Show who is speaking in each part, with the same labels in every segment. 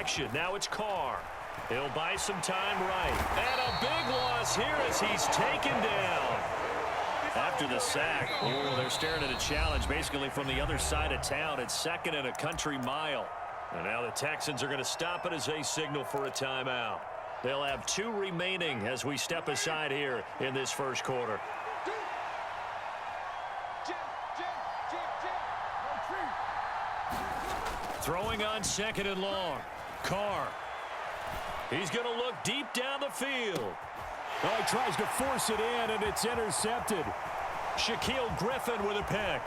Speaker 1: action. Now it's Carr. He'll buy some time right. And a big loss here as he's taken down. After the sack, they're staring at a challenge basically from the other side of town. It's second and a country mile. And now the Texans are going to stop it as they signal for a timeout. They'll have 2 remaining as we step aside here in this first quarter. Throwing on second and long. Carr. He's going to look deep down the field.
Speaker 2: Oh, he tries to force it in, and it's intercepted.
Speaker 1: Shaquille Griffin with a pick.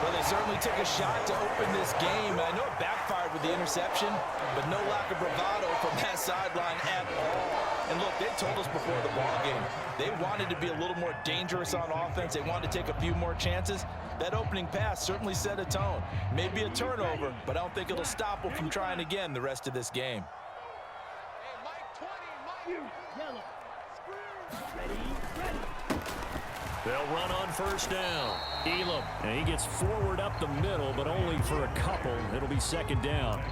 Speaker 3: Well, they certainly took a shot to open this game. And I know it backfired with the interception, but no lack of bravado from that sideline at all. And look, they told us before the ball game, they wanted to be a little more dangerous on offense. They wanted to take a few more chances. That opening pass certainly set a tone. Maybe a turnover, but I don't think it'll stop them from trying again the rest of this game.
Speaker 1: They'll run on first down. Elam. And he gets forward up the middle, but only for a couple. It'll be second down.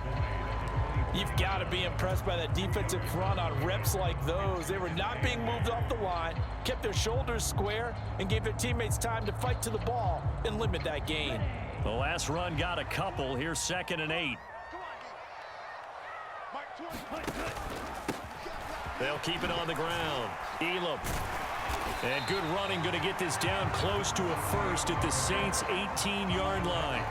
Speaker 3: You've got to be impressed by that defensive front on reps like those. They were not being moved off the line, kept their shoulders square, and gave their teammates time to fight to the ball and limit that gain.
Speaker 1: The last run got a couple. Here's second and 8. They'll keep it on the ground. Elam. And good running, going to get this down close to a first at the Saints' 18-yard line.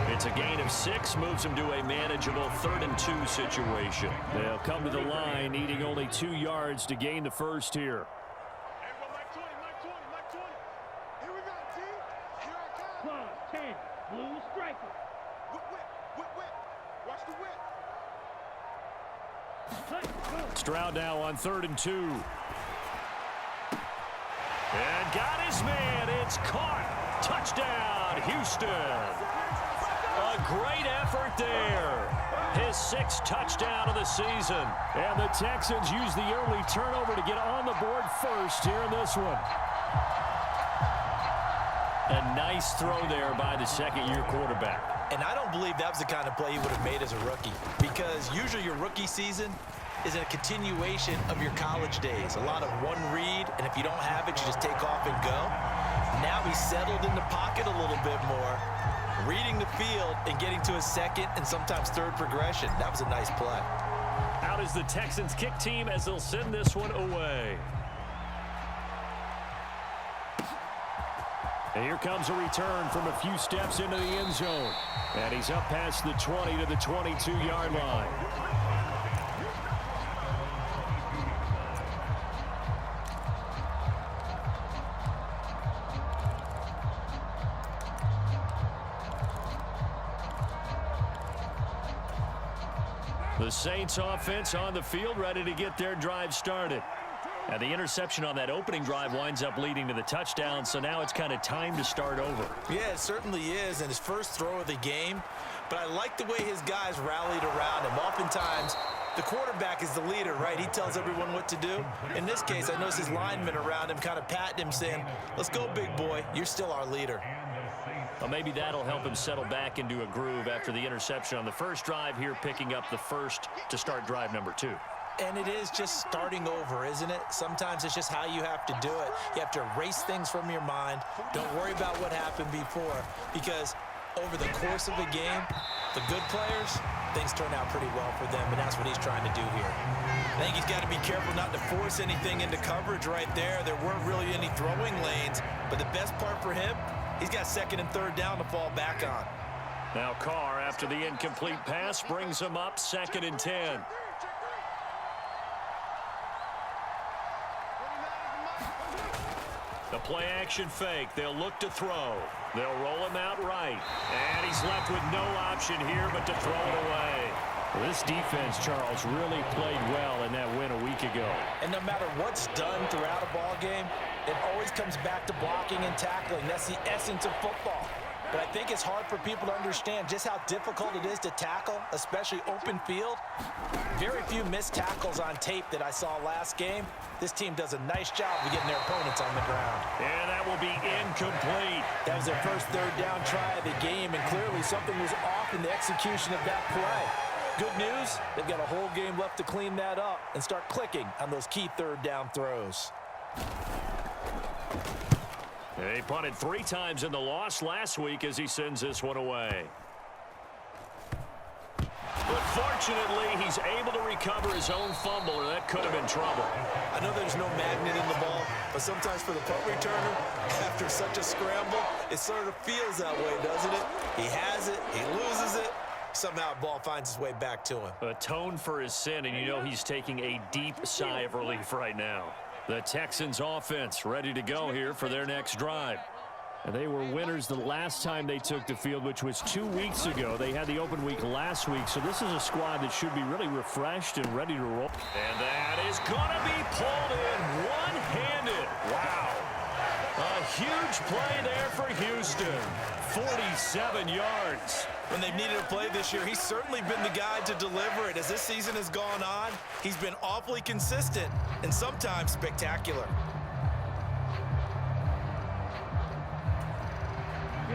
Speaker 1: It's a gain of 6, moves them to a manageable 3rd and 2 situation. They'll come to the line, needing only 2 yards to gain the first here. Stroud now on 3rd and 2. And got his man. It's caught. Touchdown, Houston. A great effort there. His 6th touchdown of the season.
Speaker 2: And the Texans use the early turnover to get on the board first here in this one.
Speaker 1: A nice throw there by the second-year quarterback.
Speaker 3: And I don't believe that was the kind of play he would have made as a rookie, because usually your rookie season is a continuation of your college days. A lot of one read, and if you don't have it, you just take off and go. Now he's settled in the pocket a little bit more, reading the field and getting to a second and sometimes third progression. That was a nice play.
Speaker 1: Out is the Texans kick team as they'll send this one away. And here comes a return from a few steps into the end zone. And he's up past the 20 to the 22-yard line. The Saints offense on the field, ready to get their drive started. And the interception on that opening drive winds up leading to the touchdown, so now it's kind of time to start over.
Speaker 3: Yeah, it certainly is, and his first throw of the game. But I like the way his guys rallied around him. Oftentimes, the quarterback is the leader, right? He tells everyone what to do. In this case, I noticed his linemen around him kind of patting him, saying, let's go, big boy. You're still our leader.
Speaker 1: Well, maybe that'll help him settle back into a groove after the interception on the first drive here, picking up the first to start drive number 2.
Speaker 3: And it is just starting over, isn't it? Sometimes it's just how you have to do it. You have to erase things from your mind. Don't worry about what happened before, because over the course of a game, the good players, things turn out pretty well for them, and that's what he's trying to do here. I think he's got to be careful not to force anything into coverage right there. There weren't really any throwing lanes, but the best part for him, he's got 2nd and 3rd down to fall back on.
Speaker 1: Now Carr, after the incomplete pass, brings him up 2nd and 10. The play-action fake. They'll look to throw. They'll roll him out right. And he's left with no option here but to throw it away.
Speaker 2: Well, this defense, Charles, really played well in that win a week ago.
Speaker 3: And no matter what's done throughout a ball game, it always comes back to blocking and tackling. That's the essence of football. but I think it's hard for people to understand just how difficult it is to tackle, especially open field. Very few missed tackles on tape that I saw last game. This team does a nice job of getting their opponents on the ground.
Speaker 1: And that will be incomplete.
Speaker 3: That was their first third down try of the game, and clearly something was off in the execution of that play. Good news, they've got a whole game left to clean that up and start clicking on those key third down throws.
Speaker 1: He punted 3 times in the loss last week as he sends this one away. But fortunately, he's able to recover his own fumble, or that could have been trouble.
Speaker 3: I know there's no magnet in the ball, but sometimes for the punt returner, after such a scramble, it sort of feels that way, doesn't it? He has it, he loses it, somehow the ball finds its way back to him.
Speaker 1: Atone for his sin, and you know he's taking a deep sigh of relief right now. The Texans offense ready to go here for their next drive.
Speaker 2: And they were winners the last time they took the field, which was 2 weeks ago. They had the open week last week, so this is a squad that should be really refreshed and ready to roll.
Speaker 1: And that is going to be pulled in one-handed. Wow. A huge play there for Houston. 47 yards.
Speaker 3: When they've needed a play this year, he's certainly been the guy to deliver it. As this season has gone on, he's been awfully consistent and sometimes spectacular.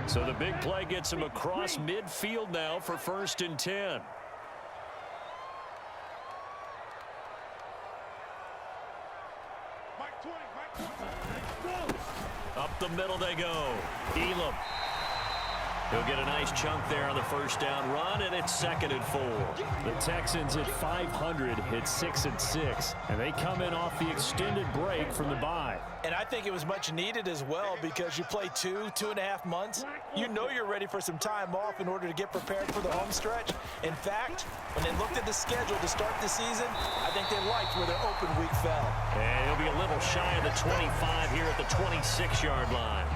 Speaker 1: So the big play gets him across midfield now for 1st and 10. Up the middle they go. Elam. He'll get a nice chunk there on the first down run, and it's 2nd and 4.
Speaker 2: The Texans at 500 hit 6 and 6, and they come in off the extended break from the bye.
Speaker 3: And I think it was much needed as well, because you play 2.5 months. You know you're ready for some time off in order to get prepared for the home stretch. In fact, when they looked at the schedule to start the season, I think they liked where their open week fell.
Speaker 1: And he'll be a little shy of the 25 here at the 26-yard line.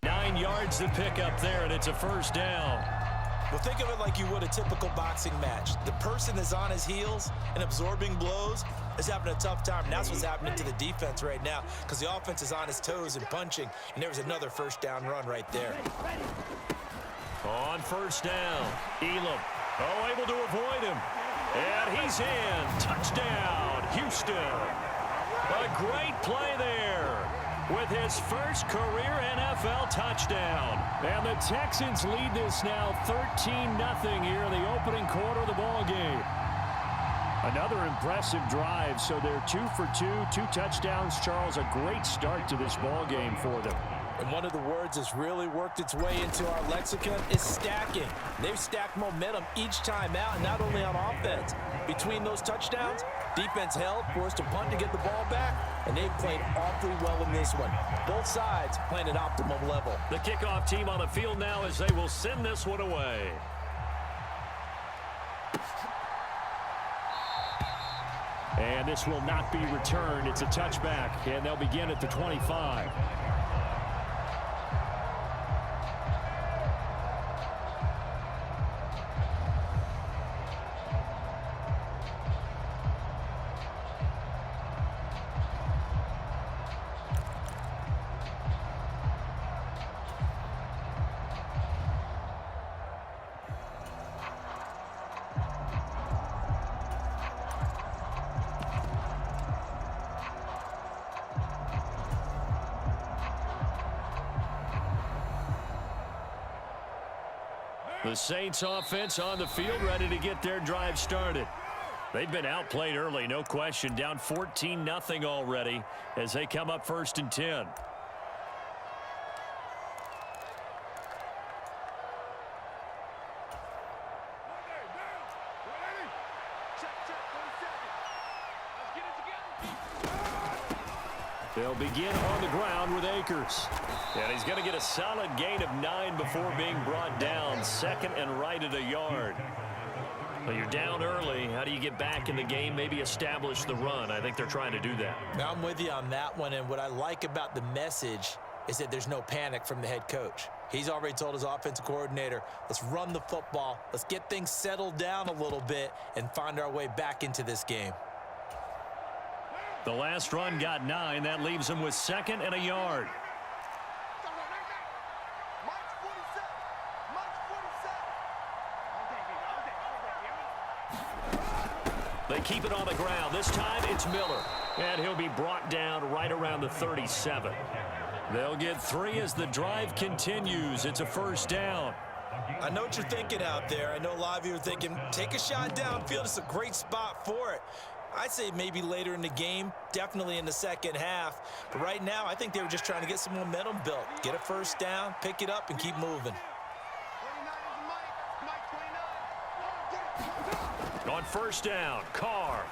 Speaker 1: 9 yards to pick up there, and it's a first down.
Speaker 3: Well, think of it like you would a typical boxing match. The person is on his heels and absorbing blows is having a tough time. And that's what's happening to the defense right now, because the offense is on his toes and punching. And there was another first down run right there.
Speaker 1: On first down, Elam. Oh, able to avoid him. And he's in. Touchdown, Houston. A great play there with his first career NFL touchdown.
Speaker 2: And the Texans lead this now 13-0 here in the opening quarter of the ball game. Another impressive drive, so they're 2 for 2, 2 touchdowns. Charles, a great start to this ball game for them.
Speaker 3: And one of the words that's really worked its way into our lexicon is stacking. They've stacked momentum each time out, and not only on offense. Between those touchdowns, defense held, forced a punt to get the ball back, and they've played awfully well in this one. Both sides playing at optimum level.
Speaker 1: The kickoff team on the field now as they will send this one away.
Speaker 2: And this will not be returned. It's a touchback, and they'll begin at the 25.
Speaker 1: The Saints offense on the field ready to get their drive started. They've been outplayed early, no question. Down 14-0 already as they come up 1st and 10. They'll begin on the ground with Akers. And he's going to get a solid gain of 9 before being brought down. 2nd and right at a yard. Well, you're down early. How do you get back in the game? Maybe establish the run. I think they're trying to do that.
Speaker 3: Now, I'm with you on that one, and what I like about the message is that there's no panic from the head coach. He's already told his offensive coordinator, let's run the football, let's get things settled down a little bit and find our way back into this game.
Speaker 1: The last run got 9. That leaves him with 2nd and a yard. They keep it on the ground. This time it's Miller. And he'll be brought down right around the 37. They'll get 3 as the drive continues. It's a first down.
Speaker 3: I know what you're thinking out there. I know a lot of you are thinking, take a shot downfield. It's a great spot for it. I'd say maybe later in the game, definitely in the second half. But right now, I think they were just trying to get some momentum built. Get a first down, pick it up, and keep moving.
Speaker 1: On first down, Carr.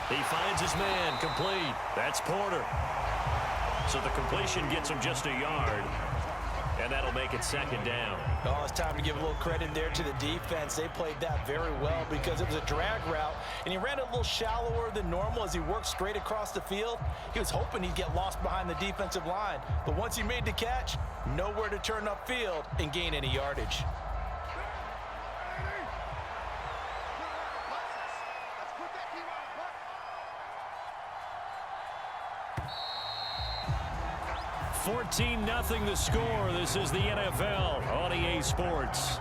Speaker 1: He finds his man, complete. That's Porter. So the completion gets him just a yard. And that'll make it second down.
Speaker 3: Oh, it's time to give a little credit there to the defense. They played that very well because it was a drag route, and he ran it a little shallower than normal as he worked straight across the field. He was hoping he'd get lost behind the defensive line, but once he made the catch, nowhere to turn upfield and gain any yardage.
Speaker 2: $14-0 the score. This is the NFL on EA Sports.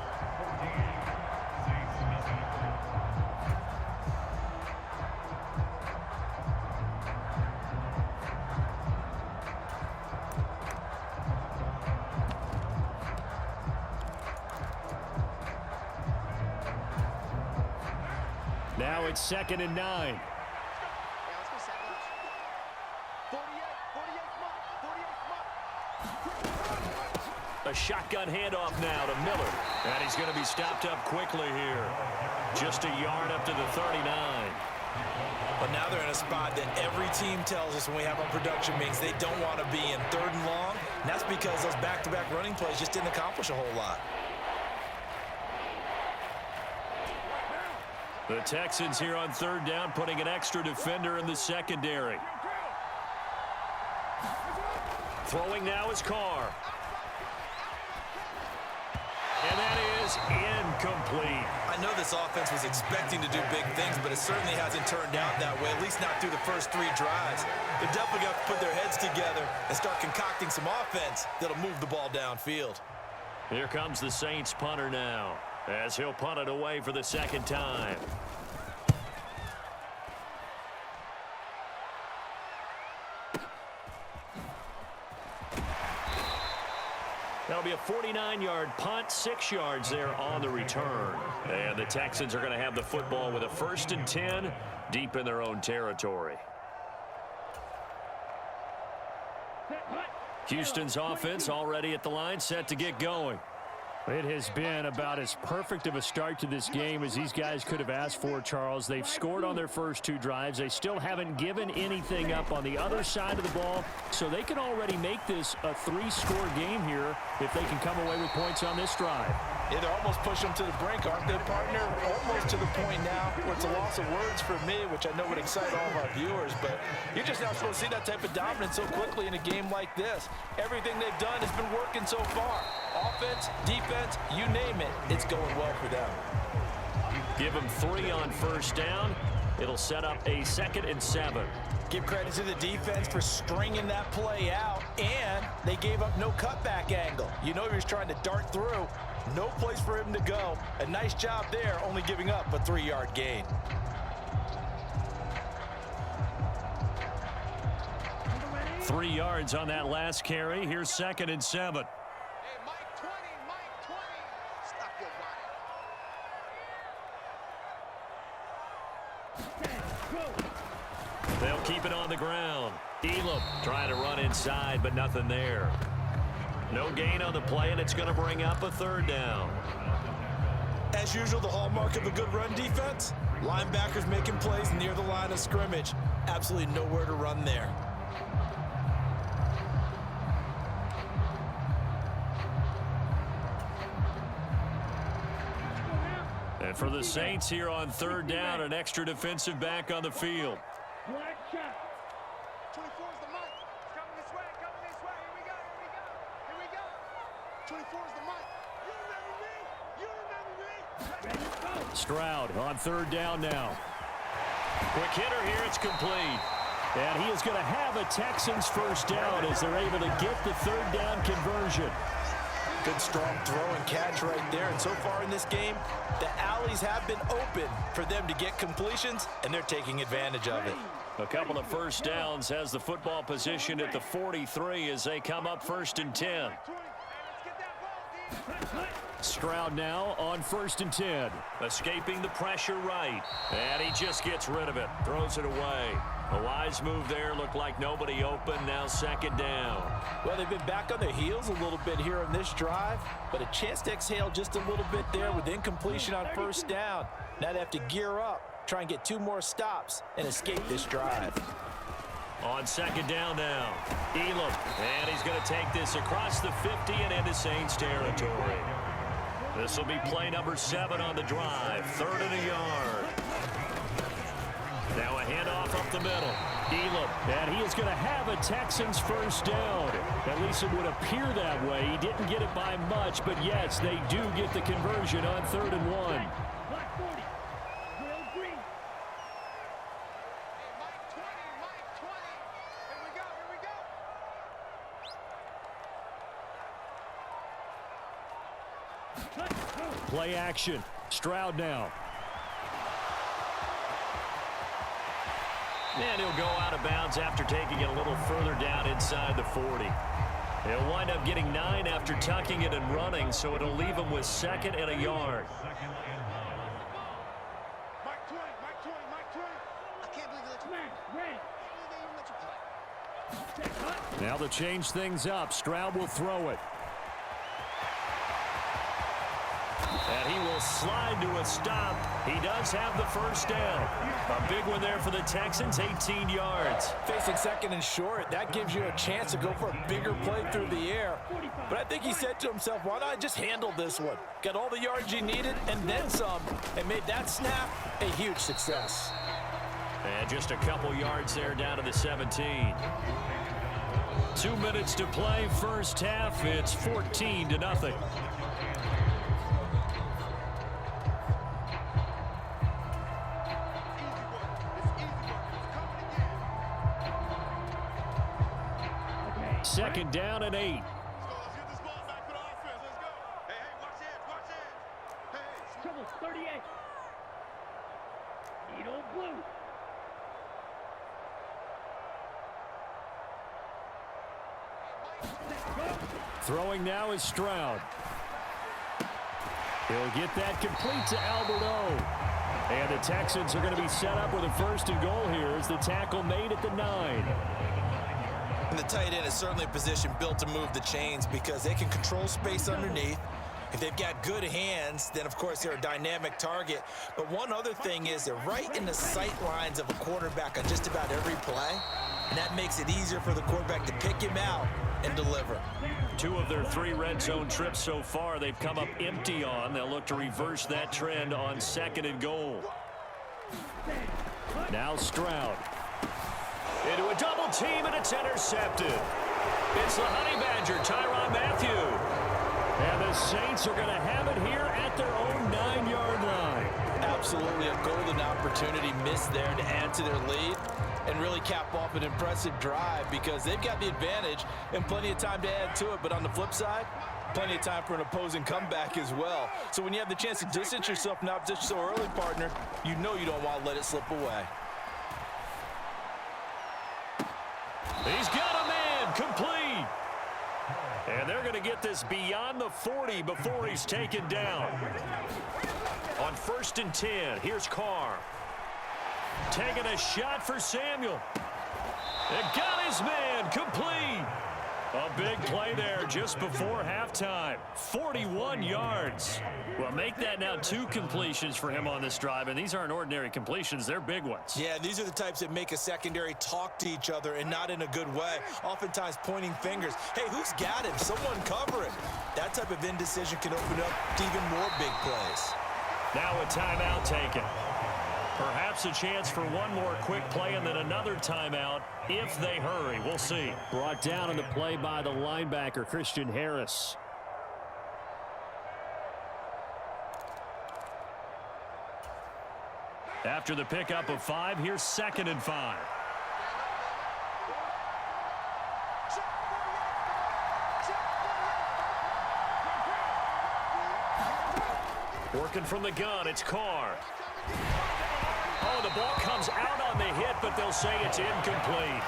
Speaker 2: Now it's 2nd and 9.
Speaker 1: A shotgun handoff now to Miller. And he's going to be stopped up quickly here. Just a yard up to the 39.
Speaker 3: But now they're in a spot that every team tells us when we have our production meetings they don't want to be in 3rd and long. And that's because those back-to-back running plays just didn't accomplish a whole lot.
Speaker 1: The Texans here on 3rd down, putting an extra defender in the secondary. Throwing now is Carr. And that is incomplete.
Speaker 3: I know this offense was expecting to do big things, but it certainly hasn't turned out that way, at least not through the first 3 drives. They're definitely going to put their heads together and start concocting some offense that'll move the ball downfield.
Speaker 1: Here comes the Saints punter now, as he'll punt it away for the 2nd time. That'll be a 49-yard punt, 6 yards there on the return. And the Texans are going to have the football with a 1st and 10 deep in their own territory. Houston's offense already at the line, set to get going.
Speaker 2: It has been about as perfect of a start to this game as these guys could have asked for, Charles. They've scored on their first 2 drives. They still haven't given anything up on the other side of the ball, so they can already make this a 3-score game here if they can come away with points on this drive.
Speaker 3: Yeah, they're almost pushing them to the brink, aren't they, partner? Almost to the point now where it's a loss of words for me, which I know would excite all of our viewers, but you're just not supposed to see that type of dominance so quickly in a game like this. Everything they've done has been working so far. Offense, defense, you name it, it's going well for them.
Speaker 1: Give them 3 on first down. It'll set up a 2nd and 7.
Speaker 3: Give credit to the defense for stringing that play out, and they gave up no cutback angle. You know he was trying to dart through. No place for him to go. A nice job there, only giving up a 3-yard gain.
Speaker 2: Three yards on that last carry. Here's 2nd and 7.
Speaker 1: They'll keep it on the ground. Elam trying to run inside, but nothing there. No gain on the play, and it's going to bring up a 3rd down.
Speaker 3: As usual, the hallmark of a good run defense, linebackers making plays near the line of scrimmage. Absolutely nowhere to run there.
Speaker 1: And for the Saints here on 3rd down, an extra defensive back on the field.
Speaker 2: Stroud on 3rd down now.
Speaker 1: Quick hitter here, it's complete.
Speaker 2: And he is going to have a Texans first down as they're able to get the 3rd down conversion.
Speaker 3: Good strong throw and catch right there. And so far in this game, the alleys have been open for them to get completions, and they're taking advantage of it.
Speaker 2: A couple of first downs has the football position at the 43 as they come up 1st and 10. Stroud now on 1st and 10.
Speaker 1: Escaping the pressure right. And he just gets rid of it. Throws it away. A wise move there. Looked like nobody open. Now 2nd down.
Speaker 3: Well, they've been back on their heels a little bit here in this drive, but a chance to exhale just a little bit there with incompletion on 1st down. Now they have to gear up, try and get 2 more stops, and escape this drive.
Speaker 1: On 2nd down now. Elam. And he's going to take this across the 50 and into Saints territory. This will be play number 7 on the drive. 3rd and a yard. Now a handoff up the middle.
Speaker 2: Elam. And he is going to have a Texans first down. At least it would appear that way. He didn't get it by much, but yes, they do get the conversion on 3rd and 1. Play action. Stroud now.
Speaker 1: And he'll go out of bounds after taking it a little further down inside the 40. He'll wind up getting 9 after tucking it and running, so it'll leave him with 2nd and a yard.
Speaker 2: Now to change things up, Stroud will throw it.
Speaker 1: And he will slide to a stop. He does have the first down. A big one there for the Texans, 18 yards.
Speaker 3: Facing 2nd and short, that gives you a chance to go for a bigger play through the air. But I think he said to himself, why not just handle this one? Got all the yards you needed and then some, and made that snap a huge success.
Speaker 1: And just a couple yards there down to the 17.
Speaker 2: 2 minutes to play, first half. It's 14-0. Second down and 8.
Speaker 4: Let's get this ball back for the offense. Let's go. Hey, watch it, watch it. Hey,
Speaker 5: Trouble 38. Need old blue.
Speaker 2: Throwing now is Stroud. He'll get that complete to Albert O. And the Texans are going to be set up with a 1st and goal here as the tackle made at the 9.
Speaker 3: And the tight end is certainly a position built to move the chains because they can control space underneath. If they've got good hands, then, of course, they're a dynamic target. But one other thing is they're right in the sight lines of a quarterback on just about every play, and that makes it easier for the quarterback to pick him out and deliver.
Speaker 1: 2 of their 3 red zone trips so far they've come up empty on. They'll look to reverse that trend on 2nd and goal.
Speaker 2: Now Stroud.
Speaker 1: Into a double team, and it's intercepted. It's the Honey Badger, Tyrann Mathieu.
Speaker 2: And the Saints are going to have it here at their own 9-yard line.
Speaker 3: Absolutely a golden opportunity missed there to add to their lead and really cap off an impressive drive because they've got the advantage and plenty of time to add to it. But on the flip side, plenty of time for an opposing comeback as well. So when you have the chance to distance yourself from opposition so early, partner, you know you don't want to let it slip away.
Speaker 1: He's got a man, complete. And they're going to get this beyond the 40 before he's taken down. On 1st and 10, here's Carr. Taking a shot for Samuel. And got his man, complete. A big play there just before halftime. 41 yards.
Speaker 2: Well, make that now 2 completions for him on this drive, and these aren't ordinary completions. They're big ones.
Speaker 3: Yeah, these are the types that make a secondary talk to each other and not in a good way. Oftentimes pointing fingers. Hey, who's got him? Someone cover it. That type of indecision can open up to even more big plays.
Speaker 1: Now a timeout taken. Perhaps a chance for one more quick play and then another timeout if they hurry. We'll see.
Speaker 2: Brought down on the play by the linebacker, Christian Harris.
Speaker 1: After the pickup of 5, here's 2nd and 5.
Speaker 2: Working from the gun, it's Carr. Oh, the ball comes out on the hit, but they'll say it's incomplete.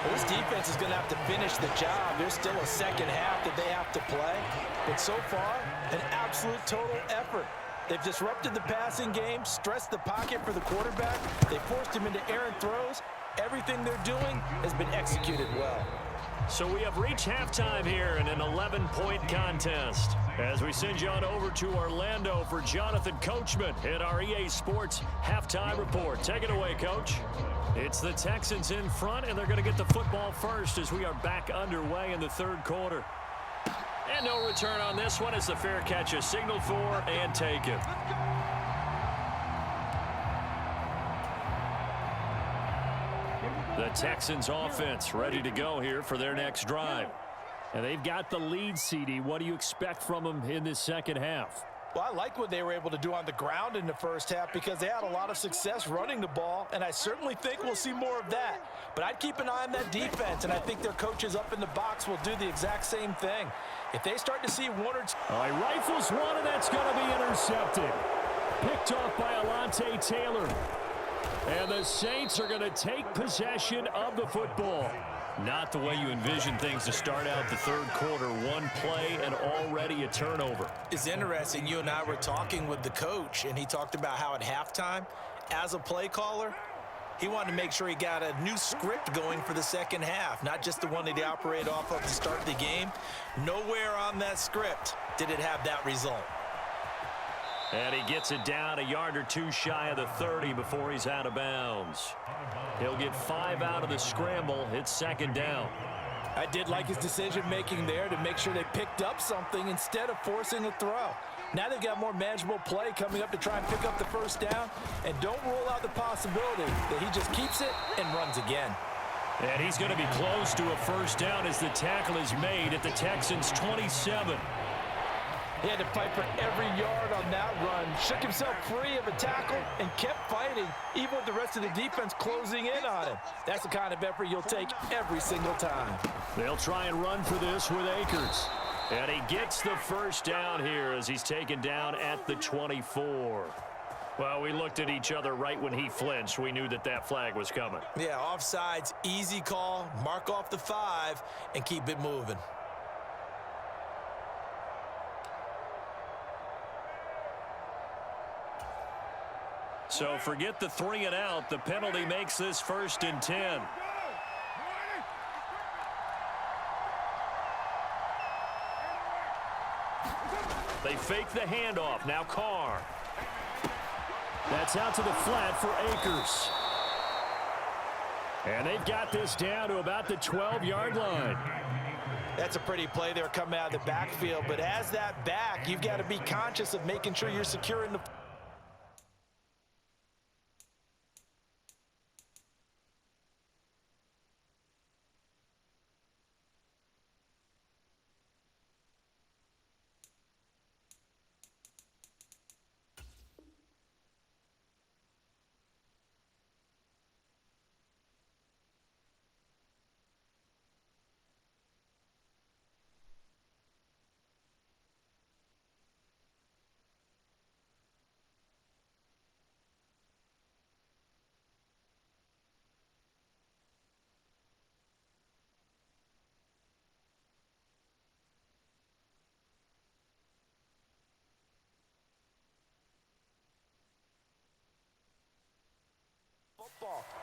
Speaker 3: Well, this defense is going to have to finish the job. There's still a second half that they have to play. But so far, an absolute total effort. They've disrupted the passing game, stressed the pocket for the quarterback. They forced him into errant throws. Everything they're doing has been executed well.
Speaker 2: So we have reached halftime here in an 11-point contest. As we send you on over to Orlando for Jonathan Coachman in our EA Sports Halftime Report. Take it away, Coach. It's the Texans in front, and they're going to get the football first as we are back underway in the third quarter. And no return on this one as the fair catch is signaled for and taken. The Texans offense ready to go here for their next drive. And they've got the lead, CD. What do you expect from them in this second half?
Speaker 3: Well, I like what they were able to do on the ground in the first half because they had a lot of success running the ball, and I certainly think we'll see more of that. But I'd keep an eye on that defense, and I think their coaches up in the box will do the exact same thing. If they start to see one or two...
Speaker 2: All right, rifles one, and that's going to be intercepted. Picked off by Alontae Taylor. And the Saints are going to take possession of the football. Not the way you envision things to start out the third quarter. One play and already a turnover.
Speaker 3: It's interesting. You and I were talking with the coach, and he talked about how at halftime, as a play caller, he wanted to make sure he got a new script going for the second half, not just the one that he operated off of to start the game. Nowhere on that script did it have that result.
Speaker 2: And he gets it down a yard or two shy of the 30 before he's out of bounds. He'll get 5 out of the scramble. It's second down.
Speaker 3: I did like his decision-making there to make sure they picked up something instead of forcing a throw. Now they've got more manageable play coming up to try and pick up the first down. And don't rule out the possibility that he just keeps it and runs again.
Speaker 2: And he's going to be close to a first down as the tackle is made at the Texans' 27.
Speaker 3: He had to fight for every yard on that run. Shook himself free of a tackle and kept fighting, even with the rest of the defense closing in on him. That's the kind of effort you'll take every single time.
Speaker 2: They'll try and run for this with Akers. And he gets the first down here as he's taken down at the 24. Well, we looked at each other right when he flinched. We knew that that flag was coming.
Speaker 3: Yeah, offsides, easy call, mark off the 5, and keep it moving.
Speaker 2: So forget the 3 and out. The penalty makes this 1st and 10. They fake the handoff. Now Carr. That's out to the flat for Akers. And they've got this down to about the 12-yard line.
Speaker 3: That's a pretty play there coming out of the backfield. But as that back, you've got to be conscious of making sure you're securing the...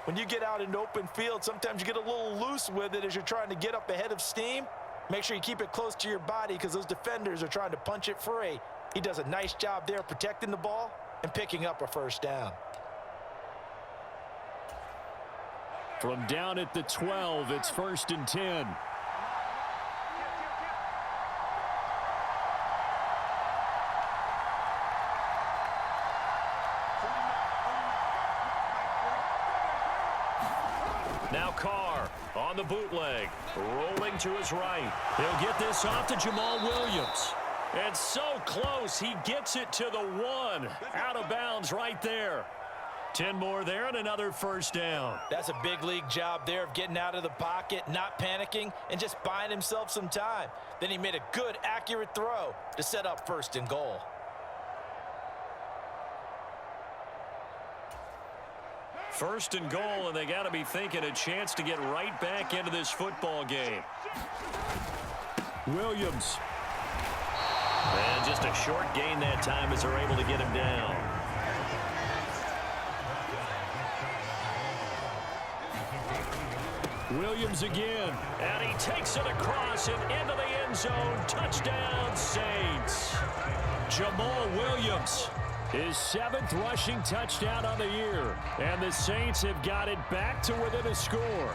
Speaker 3: When you get out in open field, sometimes you get a little loose with it as you're trying to get up ahead of steam. Make sure you keep it close to your body because those defenders are trying to punch it free. He does a nice job there protecting the ball and picking up a first down.
Speaker 2: From down at the 12, it's 1st and 10. Now Carr on the bootleg, rolling to his right. He'll get this off to Jamal Williams. And so close, he gets it to the 1. Out of bounds right there. 10 more there and another first down.
Speaker 3: That's a big league job there of getting out of the pocket, not panicking, and just buying himself some time. Then he made a good, accurate throw to set up 1st and goal.
Speaker 1: First and goal, and they got to be thinking a chance to get right back into this football game.
Speaker 2: Williams.
Speaker 1: And just a short gain that time as they're able to get him down.
Speaker 2: Williams again.
Speaker 1: And he takes it across and into the end zone. Touchdown, Saints.
Speaker 2: Jamal Williams. His 7th rushing touchdown on the year. And the Saints have got it back to within a score.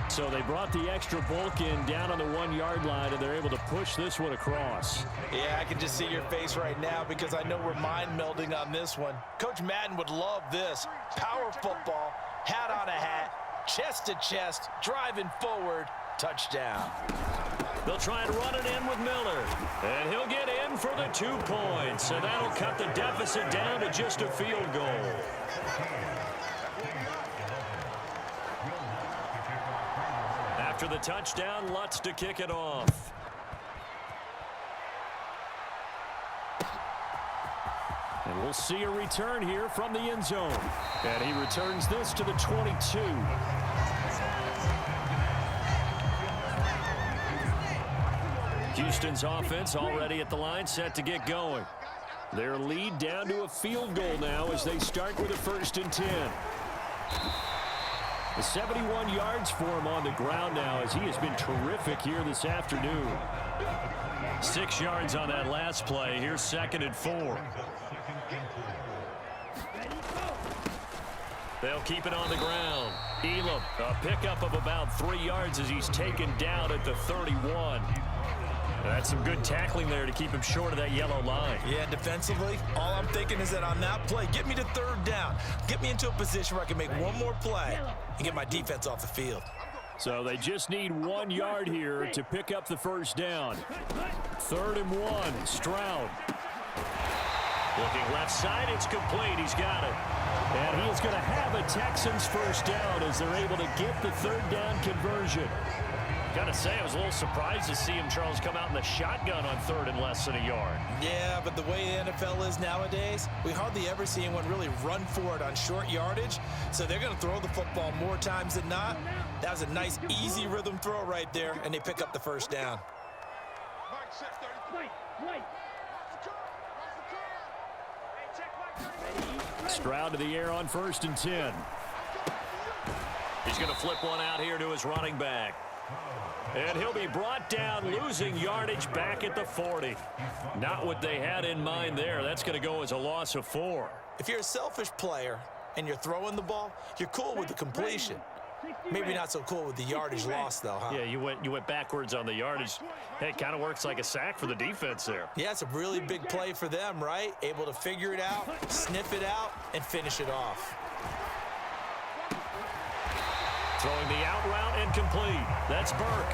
Speaker 2: So they brought the extra bulk in down on the 1-yard line, and they're able to push this one across.
Speaker 3: Yeah, I can just see your face right now because I know we're mind melding on this one. Coach Madden would love this. Power football, hat on a hat, chest to chest, driving forward, touchdown.
Speaker 1: They'll try and run it in with Miller. And he'll get in for the 2 points. And that'll cut the deficit down to just a field goal. After the touchdown, Lutz to kick it off.
Speaker 2: And we'll see a return here from the end zone. And he returns this to the 22.
Speaker 1: Houston's offense already at the line, set to get going.
Speaker 2: Their lead down to a field goal now as they start with a 1st and 10. The 71 yards for him on the ground now as he has been terrific here this afternoon.
Speaker 1: 6 yards on that last play. Here's 2nd and 4. They'll keep it on the ground. Elam, a pickup of about 3 yards as he's taken down at the 31. That's some good tackling there to keep him short of that yellow line.
Speaker 3: Yeah, defensively, all I'm thinking is that on that play, get me to 3rd down. Get me into a position where I can make one more play and get my defense off the field.
Speaker 2: So they just need 1 yard here to pick up the 1st down. 3rd and 1, Stroud.
Speaker 1: Looking left side, it's complete. He's got it.
Speaker 2: And he is going to have a Texans 1st down as they're able to get the 3rd down conversion.
Speaker 1: Gotta say, I was a little surprised to see him, Charles, come out in the shotgun on 3rd and less than a yard.
Speaker 3: Yeah, but the way the NFL is nowadays, we hardly ever see anyone really run for it on short yardage. So they're going to throw the football more times than not. That was a nice, easy rhythm throw right there, and they pick up the 1st down.
Speaker 2: Stroud to the air on 1st and 10.
Speaker 1: He's going to flip one out here to his running back. And he'll be brought down, losing yardage back at the 40. Not what they had in mind there. That's going to go as a loss of 4.
Speaker 3: If you're a selfish player and you're throwing the ball, you're cool with the completion. Maybe not so cool with the yardage loss, though, huh?
Speaker 1: Yeah, you went backwards on the yardage. Hey, it kind of works like a sack for the defense there.
Speaker 3: Yeah, it's a really big play for them, right? Able to figure it out, sniff it out, and finish it off.
Speaker 1: Throwing the out route incomplete. That's Burke.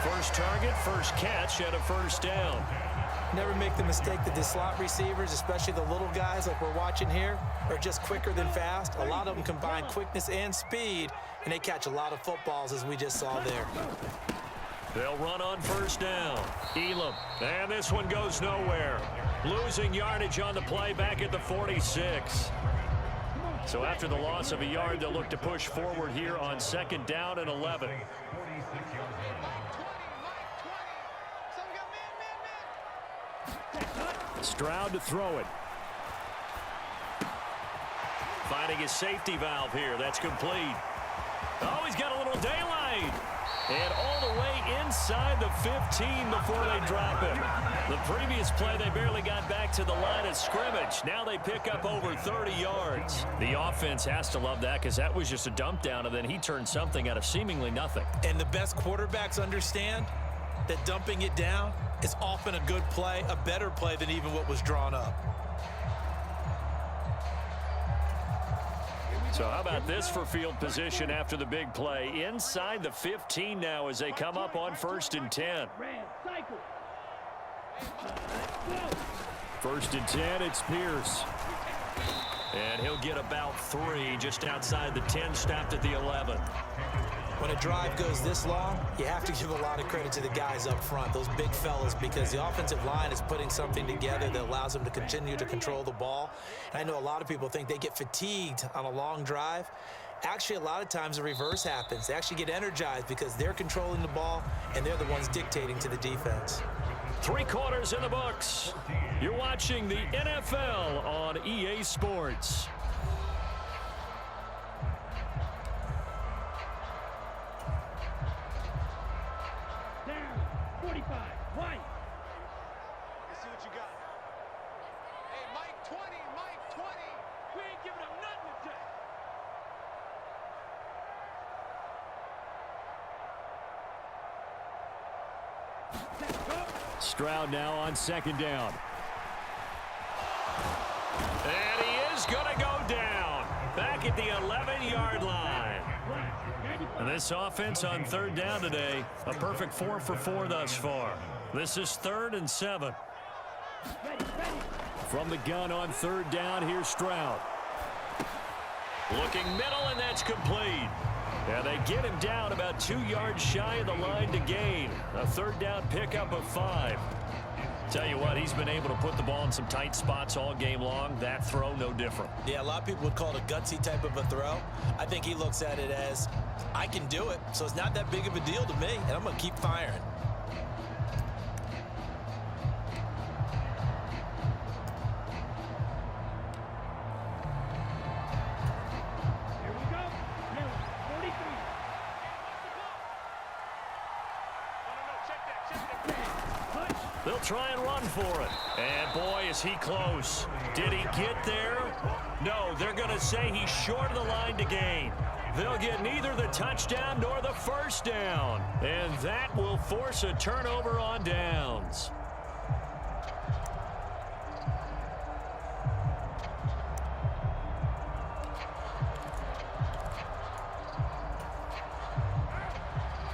Speaker 1: First target, first catch, and a 1st down.
Speaker 3: Never make the mistake that the slot receivers, especially the little guys like we're watching here, are just quicker than fast. A lot of them combine quickness and speed, and they catch a lot of footballs, as we just saw there.
Speaker 1: They'll run on 1st down. Elam, and this one goes nowhere. Losing yardage on the play back at the 46. So after the loss of a yard, they'll look to push forward here on 2nd down and 11.
Speaker 2: Stroud to throw it.
Speaker 1: Finding his safety valve here. That's complete. Oh, he's got a little daylight. And all the way inside the 15 before they drop him. The previous play, they barely got back to the line of scrimmage. Now they pick up over 30 yards. The offense has to love that because that was just a dump down, and then he turned something out of seemingly nothing.
Speaker 3: And the best quarterbacks understand that dumping it down is often a good play, a better play than even what was drawn up.
Speaker 1: So how about this for field position after the big play? Inside the 15 now as they come up on 1st and 10.
Speaker 2: 1st and 10, it's Pierce.
Speaker 1: And he'll get about 3 just outside the 10, stopped at the 11.
Speaker 3: When a drive goes this long, you have to give a lot of credit to the guys up front, those big fellas, because the offensive line is putting something together that allows them to continue to control the ball. And I know a lot of people think they get fatigued on a long drive. Actually, a lot of times the reverse happens. They actually get energized because they're controlling the ball and they're the ones dictating to the defense.
Speaker 2: 3 quarters in the books. You're watching the NFL on EA Sports.
Speaker 5: Down, 45, right.
Speaker 4: Let's see what you got. Hey, Mike 20, Mike 20.
Speaker 5: We ain't giving them nothing today.
Speaker 2: Stroud now on 2nd down.
Speaker 1: And he is going to go down. Back at the 11-yard line. And this offense on 3rd down today, a perfect 4 for 4 thus far. This is 3rd and 7.
Speaker 2: From the gun on 3rd down, here's Stroud.
Speaker 1: Looking middle, and that's complete. And they get him down about 2 yards shy of the line to gain. A 3rd down pickup of 5. Tell you what, he's been able to put the ball in some tight spots all game long. That throw, no different.
Speaker 3: Yeah, a lot of people would call it a gutsy type of a throw. I think he looks at it as, I can do it, so it's not that big of a deal to me, and I'm going to keep firing.
Speaker 5: Here we go. Now, 43.
Speaker 4: No, check that.
Speaker 5: Touch.
Speaker 1: They'll try and run for it. And boy, is he close. Did he get there? No, they're going to say he's short of the line to gain. They'll get neither the touchdown nor the 1st down. And that will force a turnover on downs.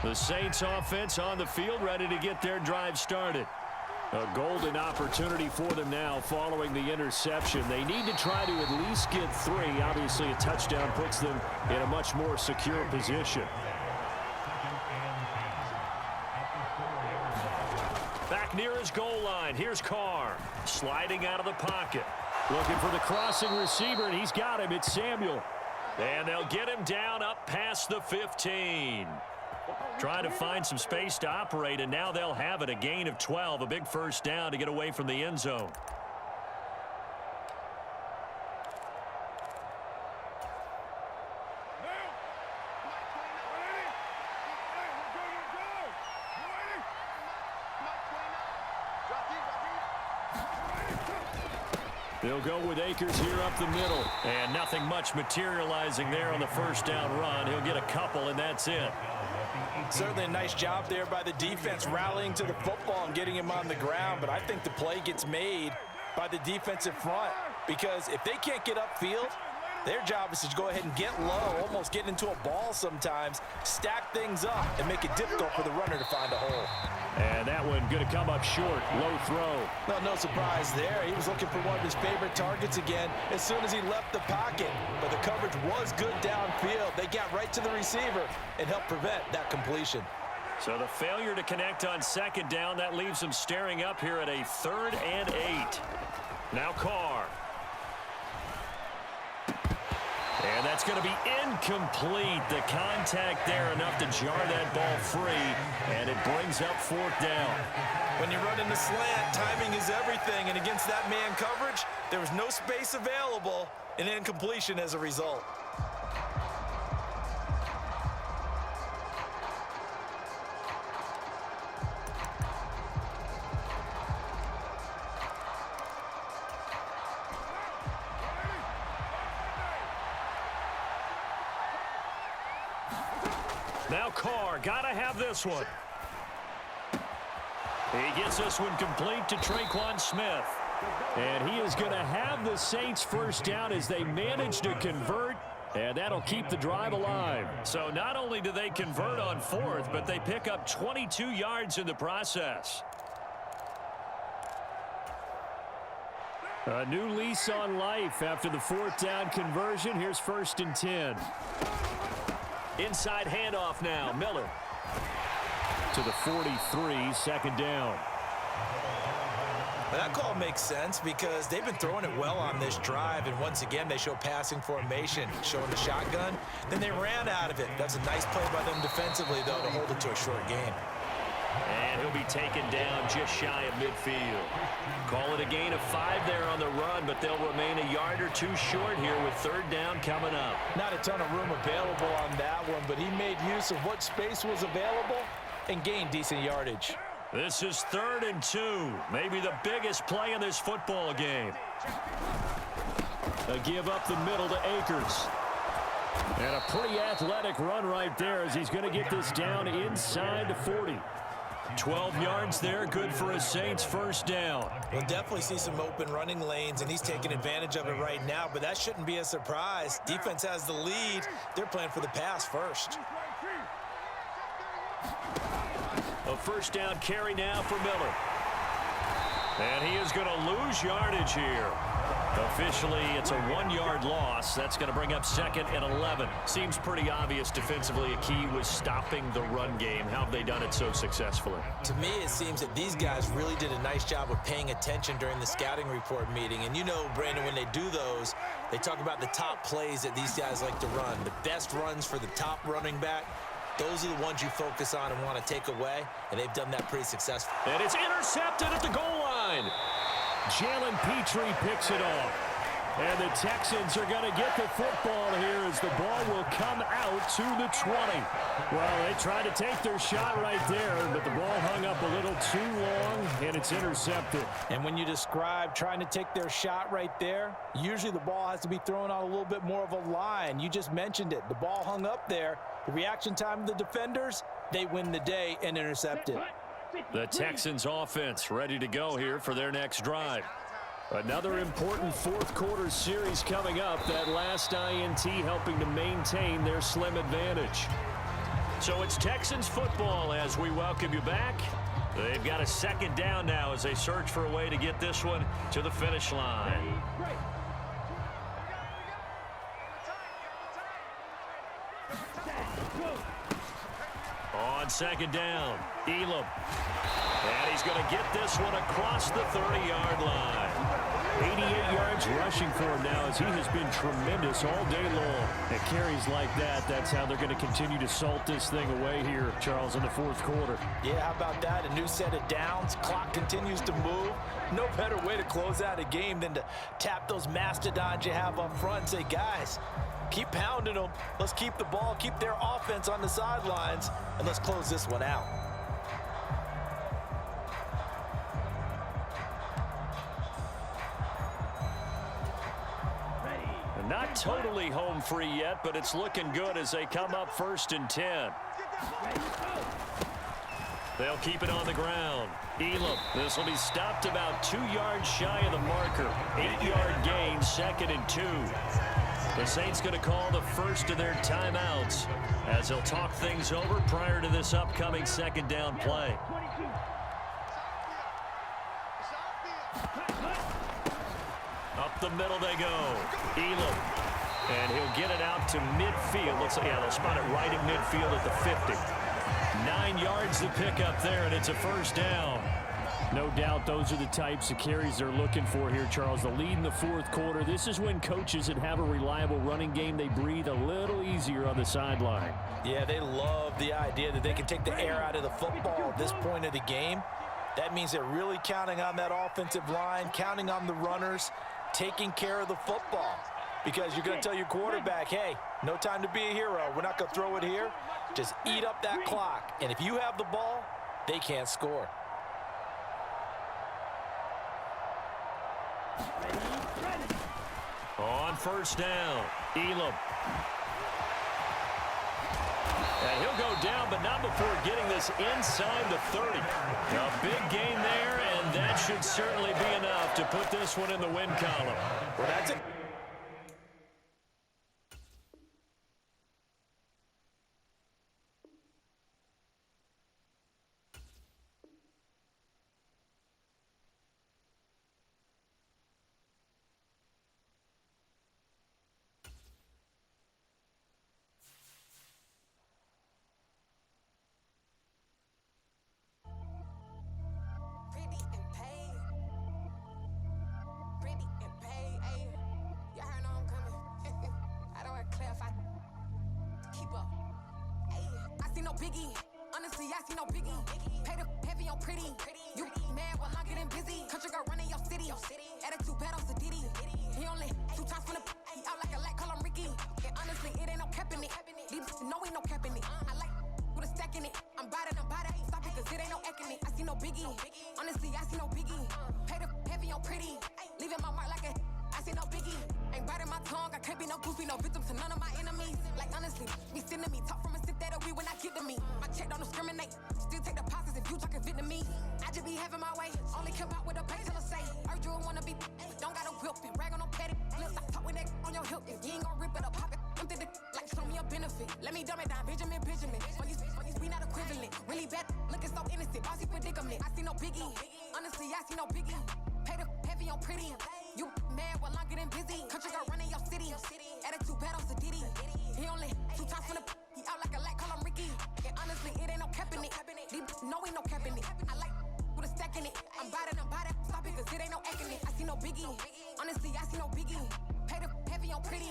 Speaker 1: The Saints offense on the field, ready to get their drive started.
Speaker 2: A golden opportunity for them now following the interception. They need to try to at least get 3. Obviously, a touchdown puts them in a much more secure position.
Speaker 1: Back near his goal line. Here's Carr sliding out of the pocket.
Speaker 2: Looking for the crossing receiver, and he's got him. It's Samuel.
Speaker 1: And they'll get him down up past the 15. Trying to find some space to operate, and now they'll have it. A gain of 12, a big 1st down to get away from the end zone.
Speaker 2: They'll go with Akers here up the middle.
Speaker 1: And nothing much materializing there on the 1st down run. He'll get a couple, and that's it.
Speaker 3: Certainly a nice job there by the defense rallying to the football and getting him on the ground, but I think the play gets made by the defensive front because if they can't get upfield, their job is to go ahead and get low, almost get into a ball sometimes, stack things up, and make it difficult for the runner to find a hole.
Speaker 2: And that one going to come up short. Low throw.
Speaker 3: Well, no surprise there. He was looking for one of his favorite targets again as soon as he left the pocket. But the coverage was good downfield. They got right to the receiver and helped prevent that completion.
Speaker 1: So the failure to connect on 2nd down, that leaves them staring up here at a 3rd and 8. Now Carr. And that's going to be incomplete. The contact there enough to jar that ball free, and it brings up 4th down.
Speaker 3: When you run in the slant, timing is everything, and against that man coverage, there was no space available, and incompletion as a result.
Speaker 1: Now Carr, gotta have this one. He gets this one complete to Traquan Smith.
Speaker 2: And he is going to have the Saints 1st down as they manage to convert, and that'll keep the drive alive.
Speaker 1: So not only do they convert on 4th, but they pick up 22 yards in the process.
Speaker 2: A new lease on life after the 4th down conversion. Here's 1st and 10. Inside handoff now. Miller to the 43, second down.
Speaker 3: Well, that call makes sense because they've been throwing it well on this drive, and once again, they show passing formation, showing the shotgun. Then they ran out of it. That's a nice play by them defensively, though, to hold it to a short game.
Speaker 2: And he'll be taken down just shy of midfield. Call it a gain of 5 there on the run, but they'll remain a yard or two short here with third down coming up.
Speaker 3: Not a ton of room available on that one, but he made use of what space was available and gained decent yardage.
Speaker 2: This is 3rd and 2, maybe the biggest play in this football game. A give up the middle to Akers. And a pretty athletic run right there as he's going to get this down inside the 40. 12 yards there, good for a Saints first down.
Speaker 3: We'll definitely see some open running lanes, and he's taking advantage of it right now, but that shouldn't be a surprise. Defense has the lead. They're playing for the pass first.
Speaker 2: A first down carry now for Miller. And he is going to lose yardage here. Officially, it's a 1-yard loss. That's going to bring up 2nd and 11. Seems pretty obvious defensively a key was stopping the run game. How have they done it so successfully?
Speaker 3: To me, it seems that these guys really did a nice job of paying attention during the scouting report meeting. And you know, Brandon, when they do those, they talk about the top plays that these guys like to run. The best runs for the top running back. Those are the ones you focus on and want to take away, and they've done that pretty successfully.
Speaker 2: And it's intercepted at the goal line. Jalen Petrie picks it off. And the Texans are going to get the football here as the ball will come out to the 20. Well, they tried to take their shot right there, but the ball hung up a little too long, and it's intercepted.
Speaker 3: And when you describe trying to take their shot right there, usually the ball has to be thrown on a little bit more of a line. You just mentioned it. The ball hung up there. The reaction time of the defenders, they win the day and intercept it.
Speaker 2: The Texans offense ready to go here for their next drive. Another important fourth-quarter series coming up. That last INT helping to maintain their slim advantage. So it's Texans football as we welcome you back. They've got a second down now as they search for a way to get this one to the finish line. On second down, Elam. And he's going to get this one across the 30-yard line. 88 yards rushing for him now as he has been tremendous all day long. And carries like that, that's how they're going to continue to salt this thing away here, Charles, in the fourth quarter.
Speaker 3: Yeah, how about that? A new set of downs. Clock continues to move. No better way to close out a game than to tap those mastodons you have up front and say, guys, keep pounding them. Let's keep the ball, keep their offense on the sidelines, and let's close this one out.
Speaker 2: Not totally home free yet, but it's looking good as they come up 1st and 10. They'll keep it on the ground. Elam, this will be stopped about 2 yards shy of the marker. 8-yard gain, 2nd and 2. The Saints going to call the first of their timeouts as they'll talk things over prior to this upcoming second down play. Up the middle they go. Elam. And he'll get it out to midfield. Looks like, yeah, they'll spot it right in midfield at the 50. 9 yards to pick up there, and it's a first down. No doubt those are the types of carries they're looking for here, Charles. The lead in the fourth quarter. This is when coaches that have a reliable running game, they breathe a little easier on the sideline.
Speaker 3: Yeah, they love the idea that they can take the air out of the football at this point of the game. That means they're really counting on that offensive line, counting on the runners, taking care of the football. Because you're going to tell your quarterback, hey, no time to be a hero. We're not going to throw it here. Just eat up that clock. And if you have the ball, they can't score.
Speaker 2: On first down, Elam. And he'll go down, but not before getting this inside the 30. A big gain there, and that should certainly be enough to put this one in the win column.
Speaker 3: Well, that's it.
Speaker 6: biggie. Honestly, I see no biggie. Pay the heavy on pretty. You mad while I'm getting busy. Country girl running your city. Attitude bad on Diddy. He only 2 times from the he out like a light, call him Ricky. And honestly, it ain't no cap in it. These no ain't no cap in it. I like with a stack in it. I'm bad. Stop it, cause it ain't no eck in it. I see no biggie. Honestly, I see no biggie. Pay the heavy on pretty. Leaving my mark like a I see no biggie. Ain't biting my tongue. I can't be no goofy, no victim to none of my enemies. Like honestly, be sending me talk from a sip that'll be when I get to me. My check don't discriminate. Still take deposits if you talking Vietnamese. I just be having my way. Only come out with a pay till I say. Urge you wanna be, don't gotta whip it. Rag on no petty. Lips, I talk with that on your hip. If you ain't gon' rip it or pop it, I'm the like show me a benefit. Let me dumb it down, Benjamin. On you we not equivalent. Really bad, looking so innocent. Bossy predicament. I see no biggie. Honestly, I see no biggie. Pay the heavy on pretty. You mad while I'm getting busy. Country girl running your city. Attitude bad on Diddy. He only 2 times from the he out like a light, call him Ricky. And honestly, it ain't no cap in it. No ain't no cap in it. I like with a stack in it. I'm bad. Stop it, cause it ain't no eck in it. I see no biggie. Honestly, I see no biggie. Pay the heavy on pretty.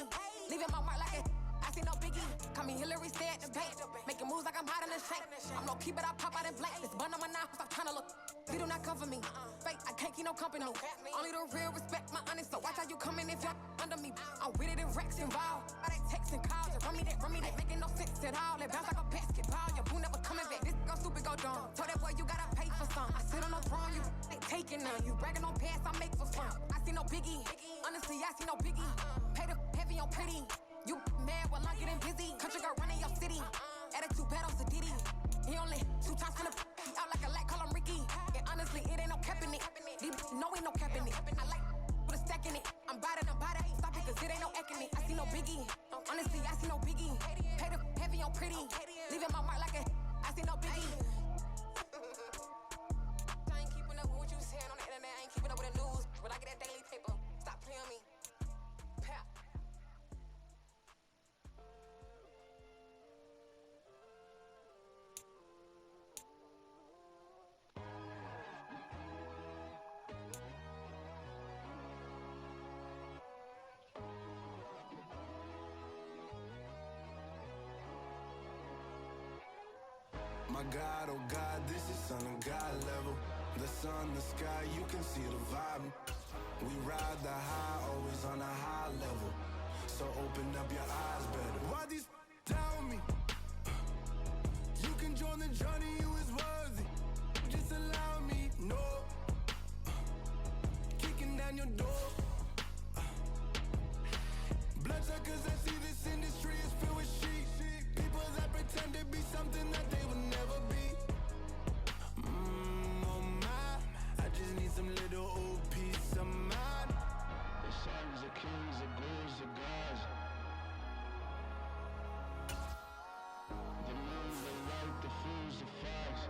Speaker 6: Leaving my mark like a I see no biggie. Call me Hillary, stay at the bank. Making moves like I'm hot in the shank. I'm no keep it, I pop out in blank. This bun on my knife, stop trying to look. They do not cover me. Fake, I can't keep no company. Only the real respect my honest. So watch how you coming if you're under me. I'm with it and Rex involved. All they texts and calls. Run me that, making no sense at all. They bounce like a basketball. Your boo never coming back. This go stupid, go dumb. Told that boy you gotta pay for some. I sit on the throne, you they taking none. You bragging on past, I make for fun. I see no biggie. Honestly, I see no biggie. Pay the heavy on pretty. You mad while I'm getting busy. Country girl running your city. Attitude bad on Diddy. He only 2 times from the he out like a light, call him Ricky. And honestly, it ain't no cap in it. No ain't no cap in it. I like with a stack in it. I'm bad. Stop it, cause it ain't no eck in it. I see no biggie. Honestly, I see no biggie. Pay the heavy on pretty. Leaving my mark like a I see no biggie. I ain't keeping up with what you saying on the internet. I ain't keeping up with the news. But I get that daily paper. Stop playing me. Pap.
Speaker 7: My God, oh God, this is Son of God level. The sun, the sky, you can see the vibe. We ride the high, always on a high level. So open up your eyes better. Why these tell me? You can join the journey, you is worthy. Just allow me, no. Kicking down your door. Bloodsuckers, I see this industry is filled with sheep. People that pretend to be something that they will never be. Oh my, I just need some little old peace of mind. The sons of kings, the ghouls, the gods. The moon, the light, the fools, the facts.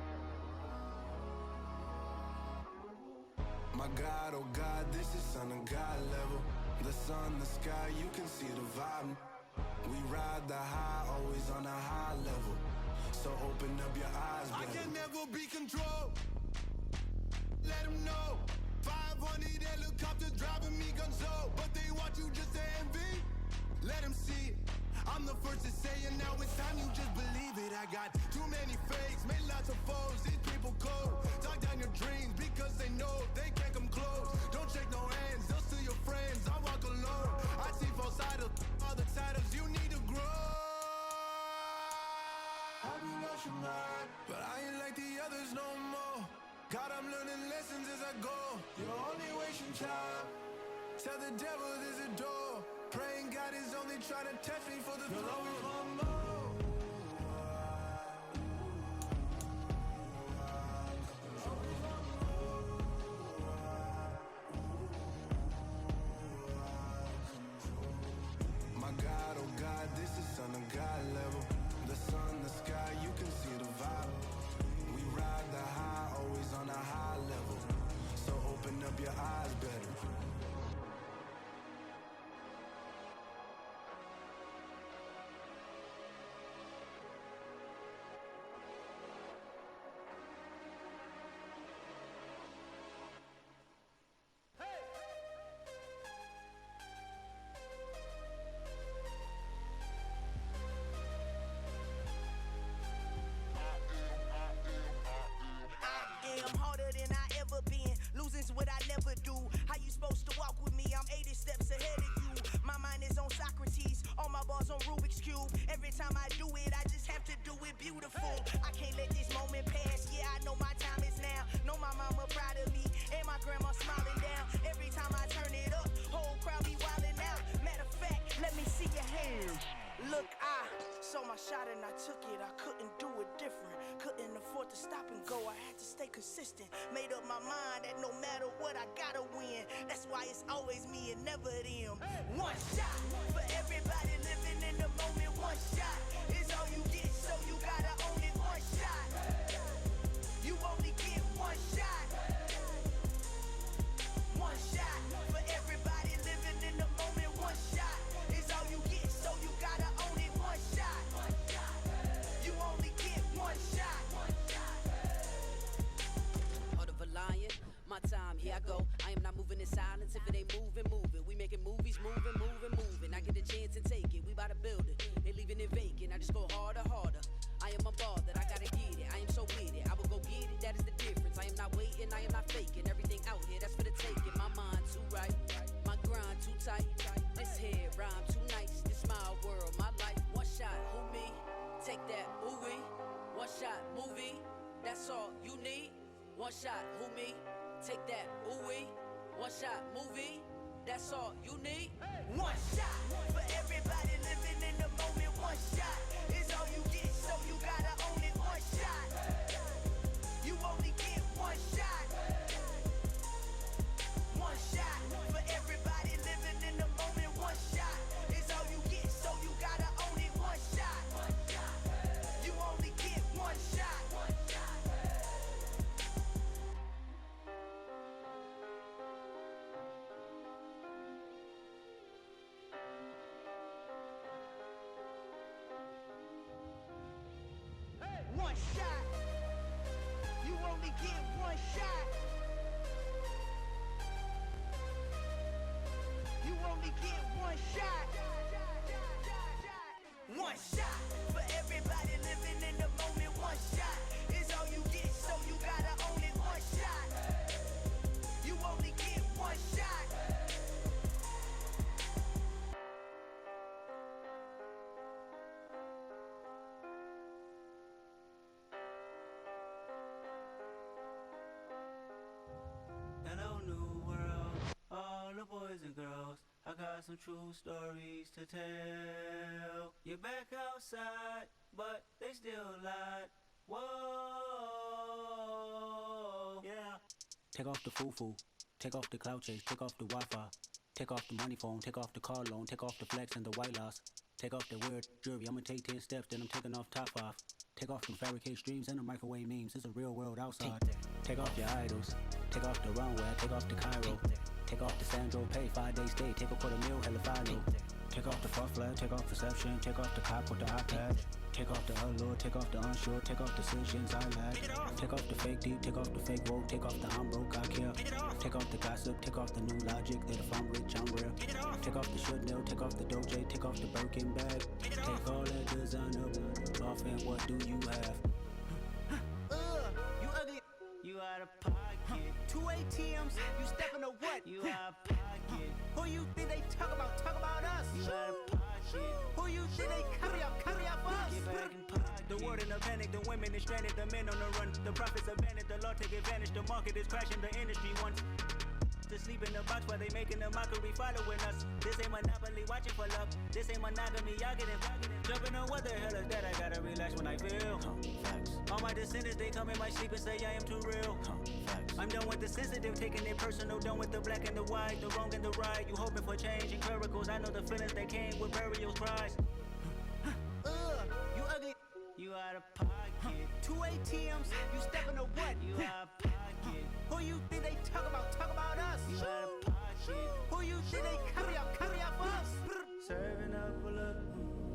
Speaker 7: My God, oh God, this is Son of God level. The sun, the sky, you can see the vibe. We ride the high, always on a high level. So open up your eyes, baby. I can never be controlled. Let them know. 500 helicopters driving me gonzo. But they want you just to envy. Let them see it. I'm the first to say it, now it's time you just believe it. I got too many fakes, made lots of foes. These people cold. Talk down your dreams because they know they can't come close. Don't shake no hands, they'll steal your friends. I walk alone. I see false idols, all the titles you need to grow. Have you lost your mind? But I ain't like the others no more. God, I'm learning lessons as I go. You're only wasting time. Tell the devil there's a door. Praying God is only trying to test me for the throne. You'll always want more. My God, oh God, this is Son of God level. The sun, the sky, you can see the vibe. We ride the high, always on a high level. So open up your eyes better.
Speaker 8: let this moment pass. Yeah, I know my time is now. Know my mama proud of me, and my grandma smiling down. Every time I turn it up, whole crowd be wildin' out. Matter of fact, let me see your hands. Look, I saw my shot and I took it. I couldn't do it different. Couldn't afford to stop and go. I had to stay consistent. Made up my mind that no matter what, I gotta win. That's why it's always me and never them. One shot for everybody living in the moment. One shot is all you get, so you gotta own it. One shot. You only get one shot. One shot for everybody living in the moment. One shot is all you get, so you gotta own it. One shot. You only get one shot.
Speaker 9: Heart of a lion, my time, here I go. I am not moving in silence. If it ain't moving, move it. We making movies, moving, moving, moving. I get a chance and take it. We bout to build it. They leaving it vacant. I just go harder, harder. I am a ball that I gotta get it. I am so with it. I will go get it. That is the difference. I am not waiting. I am not faking. Everything out here, that's for the taking. My mind too right. My grind too tight. This head rhyme too nice. This my world, my life. One shot, who me? Take that, ooh wee. One shot, movie. That's all you need. One shot, who me? Take that, ooh wee. One shot, movie. That's all you need.
Speaker 8: One shot for everybody living in the moment. One shot is all you get, so you gotta own it. One shot. You only get one shot. One shot for everybody living in the moment. One shot is all you get, so you gotta own it. One shot. You only get one shot. One shot. You only get one shot. You only get one shot. One shot for everybody living in the moment. One shot is all you get, so you gotta own it. One shot. You only get one shot.
Speaker 10: Hello, new world, all the boys and girls. I got some true stories to tell. You're back outside, but they still lied. Whoa, yeah. Take off the foo-foo, take off the cloud chase, take off the Wi-Fi, take off the money phone, take off the car loan, take off the flex and the white loss, take off the weird jewelry. I'ma take 10 steps, then I'm taking off top 5. Take off them fabricate streams and the microwave memes. It's a real world outside. Take off your idols. Take off the runway. Take off the Cairo. Take off the Sandro Pay. 5-day stay. Take a $250,000 hella final. Take off the fuck flag. Take off perception. Take off the cop with the iPad. Take off the allure. Take off the unsure. Take off decisions I lack. Take off the fake deep. Take off the fake woke. Take off the I'm broke. I care. Take off the gossip. Take off the new logic that if I'm rich I'm real. Take off the should know. Take off the Doja. Take off the Birkin bag. Take all that designer off and what do you have?
Speaker 8: You ugly.
Speaker 10: You out of pocket.
Speaker 8: 2 ATMs. You stepping to what?
Speaker 10: You out of pocket.
Speaker 8: Who you think they talk about? Talk about us.
Speaker 10: You out of pocket.
Speaker 8: Who you think they carry up for us?
Speaker 10: Get back in pocket.
Speaker 8: The world in a panic, the women is stranded, the men on the run. The profits abandoned, the law take advantage. The market is crashing, the industry wants to sleep in the box while they making a mockery following us. This ain't monopoly, watching for love. This ain't monogamy, y'all getting jumping on what the hell is that? I gotta relax when I feel. All my descendants, they come in my sleep and say I am too real. I'm done with the sensitive, taking it personal. Done with the black and the white, the wrong and the right. You hoping for change and miracles. I know the feelings that came with burial cries. You ugly.
Speaker 10: You out of pocket.
Speaker 8: 2 ATMs. You stepping to what?
Speaker 10: You out of pocket.
Speaker 8: Who you think they talk about? Talk about us.
Speaker 10: You out of pocket.
Speaker 8: Who you think they carry up for us?
Speaker 10: Serving up a look,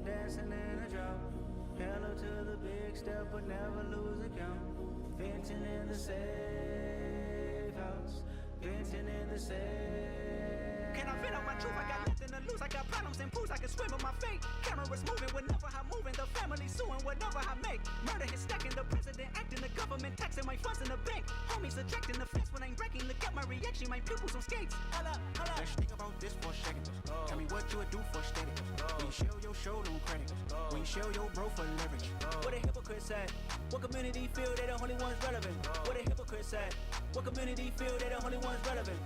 Speaker 10: dancing in a drop. Hello to the big step, but never lose a count. Venting in the safe house. Venting in the safe.
Speaker 8: Can I vent out my truth? I got nothing to lose. I got problems and pools. I can swim in my fate. Cameras moving whenever I'm moving. The family suing whatever I make. Murder is stacking. The president acting. The government taxing my funds in the bank. Homies ejecting the fence when I'm breaking. Look at my reaction. My pupils on skates. Hold up, hold up.
Speaker 11: Let's think about this for a second. Tell me what
Speaker 10: what you would do for static. When you shell your show, don't credit. When you shell your bro for leverage. What a hypocrite said. What community feel they the only ones relevant? What a hypocrite said. What community feel they the only ones relevant?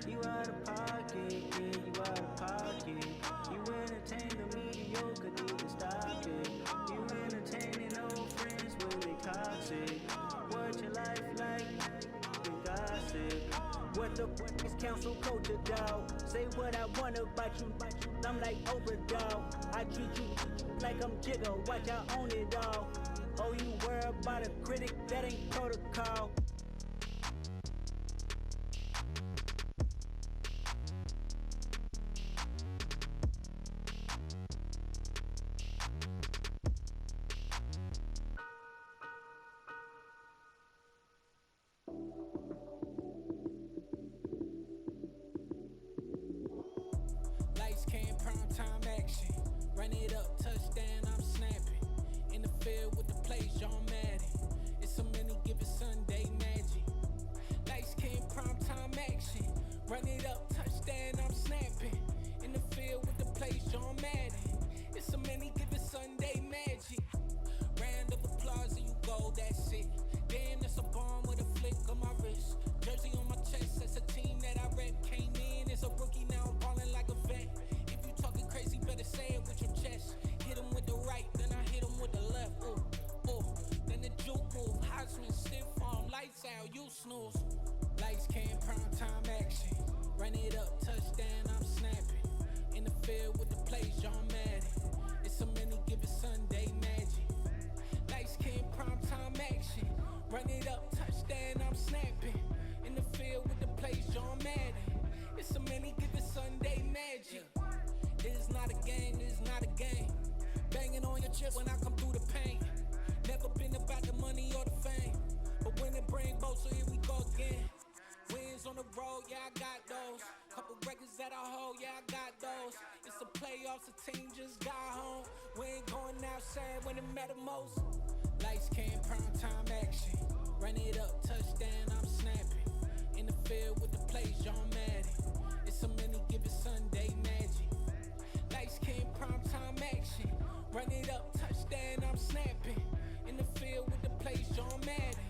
Speaker 10: You out of pocket, yeah, you out of pocket. You entertain the mediocre, need to stop it. You entertaining old friends when they toxic. What your life like? The gossip. What the fuck is council culture, dog? Say what I want about you. I'm like Oprah, dog. I treat you like I'm Jigga. Watch I own it all. Oh, you worry about a critic? That ain't protocol.
Speaker 11: Lights came, prime time action. Run it up, touchdown, I'm snapping. In the field with the plays, John Madden. It's so many, give it Sunday magic. Lights came, prime time action. Run it up, touchdown, I'm snapping. In the field with the plays, John Madden. It's so many, give it Sunday magic. Round of applause and you go, that's it. Damn, that's a bomb with a flick on my wrist. Jersey on my chest, that's a team that I rep. Came in as a rookie, now I'm ballin' like a vet. If you talking crazy, better say it with your chest. Hit him with the right, then I hit him with the left. Ooh, ooh. Then the juke move, Heisman, stiff arm, lights out, you snooze. Lights came, prime time action. Run it up, touchdown, I'm snapping. In the field with the plays, John Madden. It's so many, give it Sunday magic. Lights came, prime time action. Run it up, touchdown, I'm snapping. In the field with the plays, John Madden. It's so many, give it Sunday magic. It is not a game, it is not a game. Banging on your chest when I come through the pain. Never been about the money or the fame. But when it bring both, so here we go again. Wins on the road, yeah, I got those. Couple records that I hold, yeah, I got those. It's the playoffs, the team just got home. We ain't going outside when it matter most. Lights came, prime time action. Run it up, touchdown, I'm snapping. In the field with the plays, John Madden. It's so many, give it Sunday magic. Lights came, prime time action. Run it up, touchdown, I'm snapping. In the field with the plays, John Madden.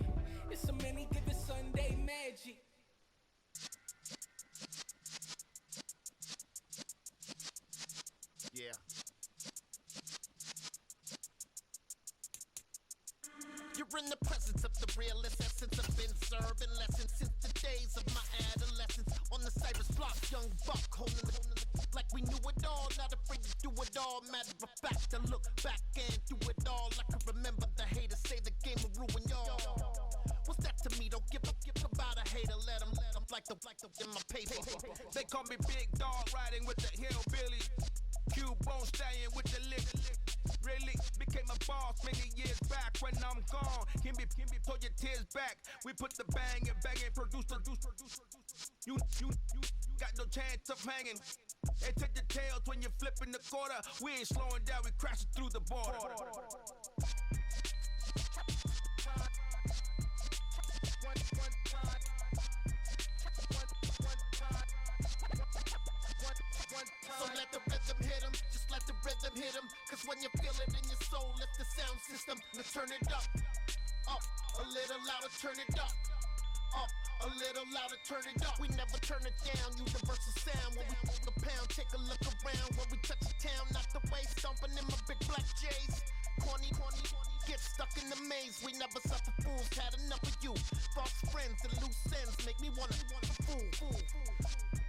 Speaker 11: It's so many, give it Sunday magic.
Speaker 4: Yeah. You're in the presence of the realest essence. I've been serving lessons since the days of my adolescence. On the Cyrus block, young buck holding the like we knew it all, not afraid to do it all. Matter of fact, I look back and do it all. I can remember the haters say the game will ruin y'all. What's that to me? Don't give about a hater. Let them like the in my paper.
Speaker 12: They call me Big Dog, riding with the hillbilly. Q-Bone stallion with the lick. Really became a boss many years back. When I'm gone, can be pull your tears back. We put the bang and produce. You got no chance of hanging. And take the tails when you're flipping the quarter. We ain't slowing down, we crashing through the border.
Speaker 4: So let the rhythm hit him, just let the rhythm hit him. Cause when you feel it in your soul, lift the sound system. Now turn it up, a little louder, turn it up, a little louder, turn it up. We never turn it down, universal sound. When we move the pound, take a look around. When we touch the town, not the way, stomping in my big black J's. Corny, get stuck in the maze. We never suffer fools, had enough of you. False friends and loose ends make me wanna fool.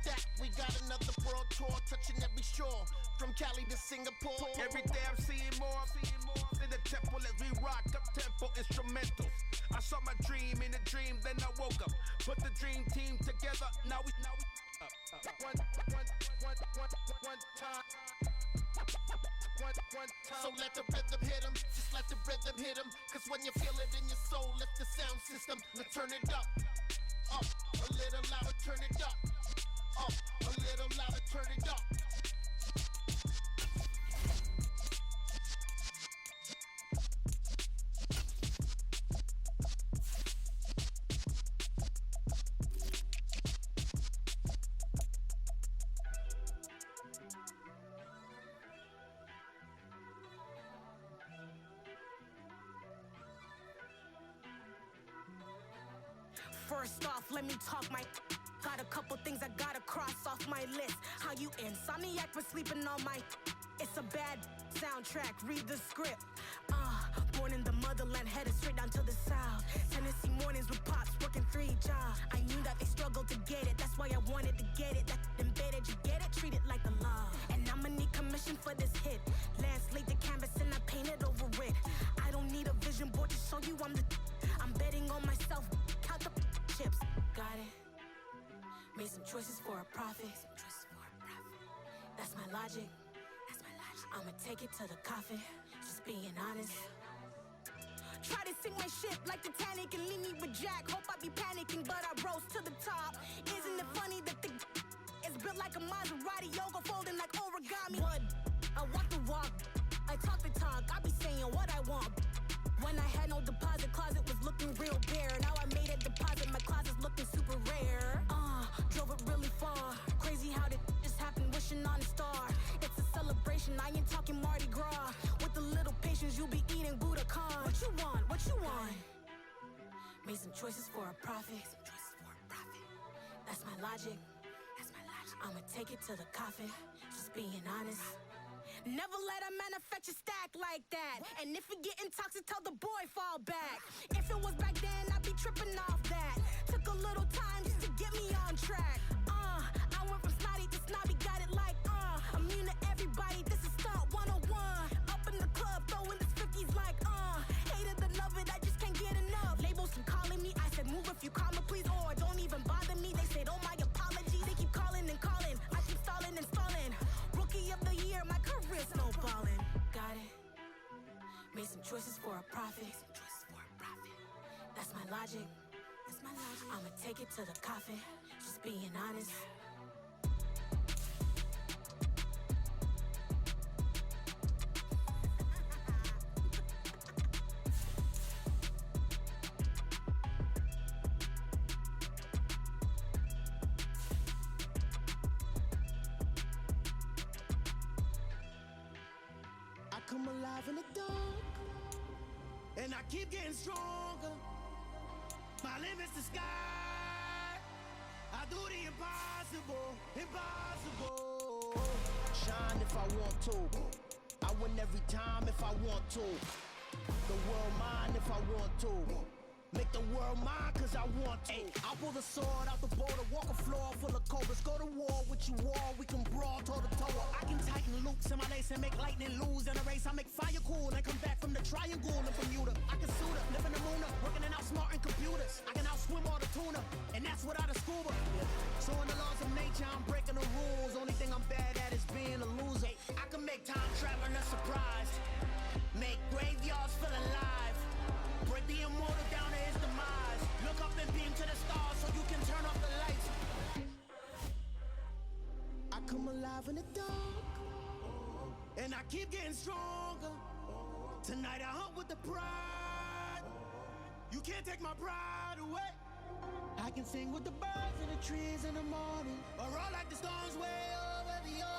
Speaker 4: That we got another world tour, touching every shore, from Cali to Singapore.
Speaker 12: Every day I'm seeing more in the temple as we rock up tempo instrumentals. I saw my dream in a dream, then I woke up. Put the dream team together, now we one time.
Speaker 4: So let the rhythm hit him, just let the rhythm hit him. Cause when you feel it in your soul, lift the sound system. Now turn it up, a little louder, turn it up, a little louder, turn it up.
Speaker 8: First off, let me talk my. Got a couple things I gotta cross off my list. How you insomniac for sleeping on my. It's a bad soundtrack, read the script. Born in the motherland, headed straight down to the south. Tennessee mornings with pops, working 3 jobs. I knew that they struggled to get it, that's why I wanted to get it. That embedded, you get it, treat it like a law. And I'ma need commission for this hit. Lance laid the canvas and I painted over it. I don't need a vision board to show you I'm the. I'm betting on myself, count the chips. Got it. Made some choices for a profit. That's my logic. I'ma take it to the coffin. Just being honest. Try to sink my ship like Titanic and leave me with Jack. Hope I be panicking, but I rose to the top. Isn't it funny that the is built like a Maserati, yoga folding like origami? What? I walk the walk, I talk the talk. I be saying what I want. When I had no deposit, closet was looking real bare. Now I made a deposit, my closet's looking super rare. Drove it really far. Crazy how did this happen, wishing on a star. It's a celebration, I ain't talking Mardi Gras. With a little patience, you'll be eating Budokan. What you want? What you want? Made some choices for a profit. That's my logic. I'ma take it to the coffin. Just being honest. Never let a manufacture stack like that. And if it getting toxic, tell the boy fall back. If it was back then, I'd be tripping off that. Took a little time just to get me on track. I went from snotty to snobby, got it like immune to everybody, this is stunt 101. Up in the club, throwing this 50s like hate it or love it, I just can't get enough. Labels keep calling me, I said move if you call me please, or don't even bother me. They said oh my apology, they keep calling and calling. I keep stalling and stalling. Rookie of the year, my career's snowballing. Got it. Made some choices for a profit. That's my logic. I'ma take it to the coffin. Just being honest.
Speaker 4: I come alive in the dark, and I keep getting stronger. My limit's the sky. I do the impossible, impossible. Shine if I want to. I win every time if I want to. The world mine if I want to. Make the world mine cause I want to. I'll pull the sword out the border, walk a floor full of cobras. Go to war with you all, we can brawl toe to toe. I can tighten loops in my lace and make lightning lose in a race. I make fire cool and come back from the triangle in Bermuda. I can suit up, live in the moon up, working and outsmarting computers. I can outswim all the tuna, and that's without a scuba. So in the laws of nature, I'm breaking the rules. Only thing I'm bad at is being a loser. I can make time traveling a surprise, make graveyards feel alive. Break the immortal down to his demise. Look up and beam to the stars so you can turn off the lights. I come alive in the dark, and I keep getting stronger. Tonight I hunt with the pride. You can't take my pride away. I can sing with the birds and the trees in the morning, or roll like the storms way over the ocean.